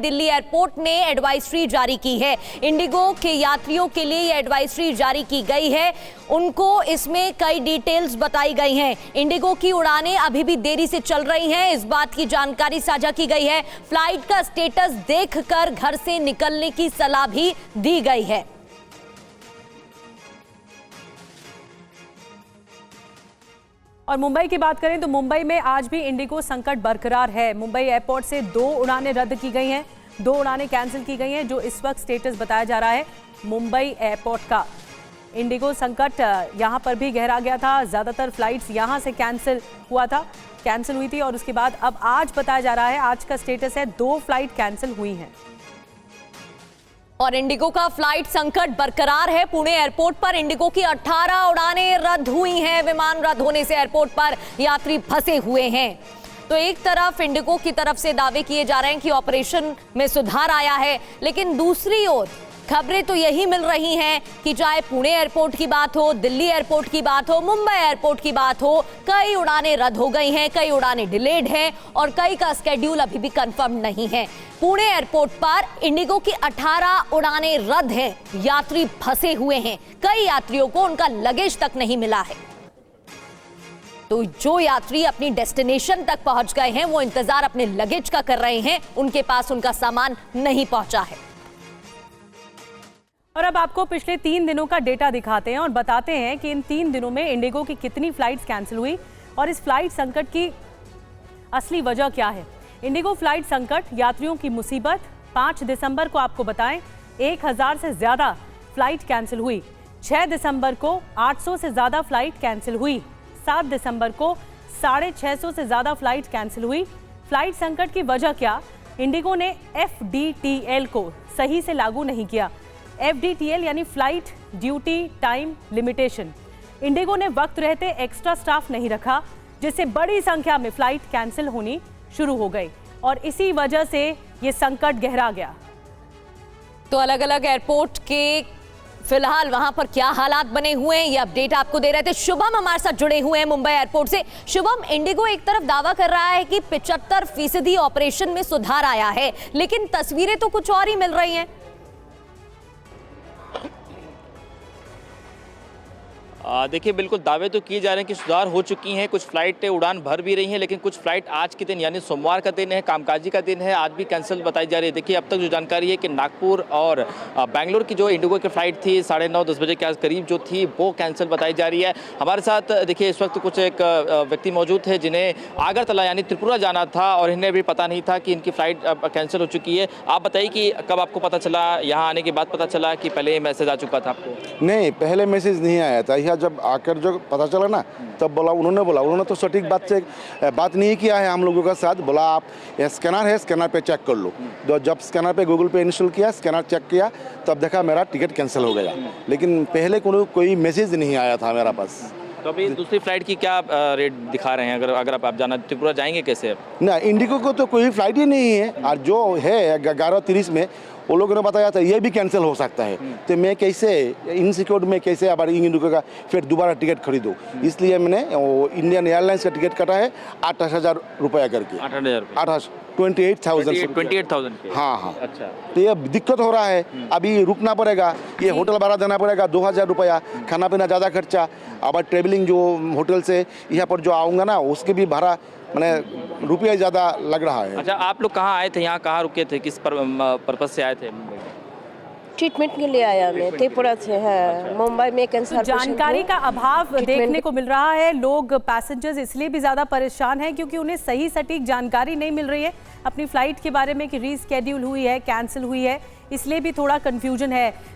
Delhi airport ने advisory जारी की है। इंडिगो के यात्रियों के लिए यह एडवाइजरी जारी की गई है। उनको इसमें कई डिटेल्स बताई गई हैं। इंडिगो की उड़ानें अभी भी देरी से चल रही हैं, इस बात की जानकारी साझा की गई है। फ्लाइट का स्टेटस देखकर घर से निकलने की सलाह भी दी गई है। और मुंबई की बात करें तो मुंबई में आज भी इंडिगो संकट बरकरार है। मुंबई एयरपोर्ट से 2 उड़ानें रद्द की गई हैं, 2 उड़ानें कैंसिल की गई हैं, जो इस वक्त स्टेटस बताया जा रहा है मुंबई एयरपोर्ट का। इंडिगो संकट यहां पर भी गहरा गया था। ज़्यादातर फ्लाइट्स यहां से कैंसिल हुई थी और उसके बाद अब आज बताया जा रहा है, आज का स्टेटस है 2 फ्लाइट कैंसिल हुई हैं। और इंडिगो का फ्लाइट संकट बरकरार है। पुणे एयरपोर्ट पर इंडिगो की 18 उड़ानें रद्द हुई हैं। विमान रद्द होने से एयरपोर्ट पर यात्री फंसे हुए हैं। तो एक तरफ इंडिगो की तरफ से दावे किए जा रहे हैं कि ऑपरेशन में सुधार आया है, लेकिन दूसरी ओर खबरें तो यही मिल रही हैं कि चाहे पुणे एयरपोर्ट की बात हो, दिल्ली एयरपोर्ट की बात हो, मुंबई एयरपोर्ट की बात हो, कई उड़ानें रद्द हो गई हैं, कई उड़ानें डिलेड हैं और कई का स्केड्यूल अभी भी कंफर्म नहीं है। पुणे एयरपोर्ट पर इंडिगो की 18 उड़ानें रद्द हैं, यात्री फंसे हुए हैं। कई यात्रियों को उनका लगेज तक नहीं मिला है। तो जो यात्री अपनी डेस्टिनेशन तक पहुंच गए हैं, वो इंतजार अपने लगेज का कर रहे हैं, उनके पास उनका सामान नहीं पहुंचा है। और अब आपको पिछले 3 दिनों का डेटा दिखाते हैं और बताते हैं कि इन 3 दिनों में इंडिगो की कितनी फ्लाइट्स कैंसिल हुई और इस फ्लाइट संकट की असली वजह क्या है। इंडिगो फ्लाइट संकट, यात्रियों की मुसीबत। 5 दिसंबर को आपको बताएं 1000 से ज़्यादा फ्लाइट कैंसिल हुई। 6 दिसंबर को 800 से ज़्यादा फ्लाइट कैंसिल हुई। 7 दिसंबर को 650 से ज़्यादा फ्लाइट कैंसिल हुई। फ्लाइट संकट की वजह क्या? इंडिगो ने FDTL को सही से लागू नहीं किया। FDTL यानी flight duty time limitation. Indigo ने वक्त रहते एक्स्ट्रा स्टाफ नहीं रखा, जिससे बड़ी संख्या में फ्लाइट कैंसिल होनी शुरू हो गई और इसी वजह से ये संकट गहरा गया। तो अलग अलग एयरपोर्ट के फिलहाल वहां पर क्या हालात बने हुए हैं, ये अपडेट आपको दे रहे थे। शुभम हमारे साथ जुड़े हुए हैं मुंबई एयरपोर्ट से। शुभम, इंडिगो एक तरफ दावा कर रहा है कि 75% ऑपरेशन में सुधार आया है, लेकिन तस्वीरें तो कुछ और ही मिल रही हैं। देखिए, बिल्कुल दावे तो किए जा रहे हैं कि सुधार हो चुकी हैं, कुछ फ्लाइटें उड़ान भर भी रही हैं, लेकिन कुछ फ्लाइट आज के दिन यानी सोमवार का दिन है, कामकाजी का दिन है, आज भी कैंसिल बताई जा रही है। देखिए, अब तक जो जानकारी है कि नागपुर और बेंगलोर की जो इंडिगो की फ़्लाइट थी 9:30-10 बजे के करीब जो थी वो कैंसिल बताई जा रही है। हमारे साथ देखिए इस वक्त कुछ एक व्यक्ति मौजूद है जिन्हें आगरतला यानी त्रिपुरा जाना था और इन्हें भी पता नहीं था कि इनकी फ़्लाइट कैंसिल हो चुकी है। आप बताइए कि कब आपको पता चला, यहाँ आने के बाद पता चला कि पहले मैसेज आ चुका था आपको? नहीं, पहले मैसेज नहीं आया था। जब आकर जो पता चला ना, तब उन्होंने तो सटीक बात से बात नहीं किया है हम लोगों के साथ। बोला आप स्कैनर है, स्कैनर पे चेक कर लो। तो जब स्कैनर पे गूगल पे इंस्टॉल किया, स्कैनर चेक किया, तब देखा मेरा टिकट कैंसिल हो गया, लेकिन पहले कोई मैसेज नहीं आया था मेरा पास। तो अभी दूसरी फ्लाइट की क्या रेट दिखा रहे हैं? अगर आप जाना त्रिपुरा जाएंगे कैसे? ना, इंडिगो को तो कोई फ्लाइट ही नहीं है, और जो है 11:30 में वो लोगों ने बताया था ये भी कैंसिल हो सकता है। तो मैं कैसे इनसिक्योर में कैसे अब इंडिगो का फिर दोबारा टिकट खरीदूँ, इसलिए मैंने इंडियन एयरलाइंस का टिकट कटा है 8,000 रुपया करके। 28,000। हाँ। अच्छा, तो ये दिक्कत हो रहा है, अभी रुकना पड़ेगा, ये होटल भाड़ा देना पड़ेगा 2,000 रुपया, खाना पीना ज़्यादा खर्चा। अब ट्रेवलिंग जो होटल से यहाँ पर जो आऊँगा ना, उसके भी भाड़ा मैंने रुपया ज़्यादा लग रहा है। अच्छा, आप लोग कहाँ आए थे, यहाँ कहाँ रुके थे, किस पर्पज से आए थे? ट्रीटमेंट के लिए आया मैं, त्रिपुरा से है। मुंबई में कैंसर जानकारी का अभाव देखने को मिल रहा है। लोग पैसेंजर्स इसलिए भी ज़्यादा परेशान हैं क्योंकि उन्हें सही सटीक जानकारी नहीं मिल रही है अपनी फ़्लाइट के बारे में कि रीस्केड्यूल हुई है, कैंसिल हुई है, इसलिए भी थोड़ा कन्फ्यूजन है।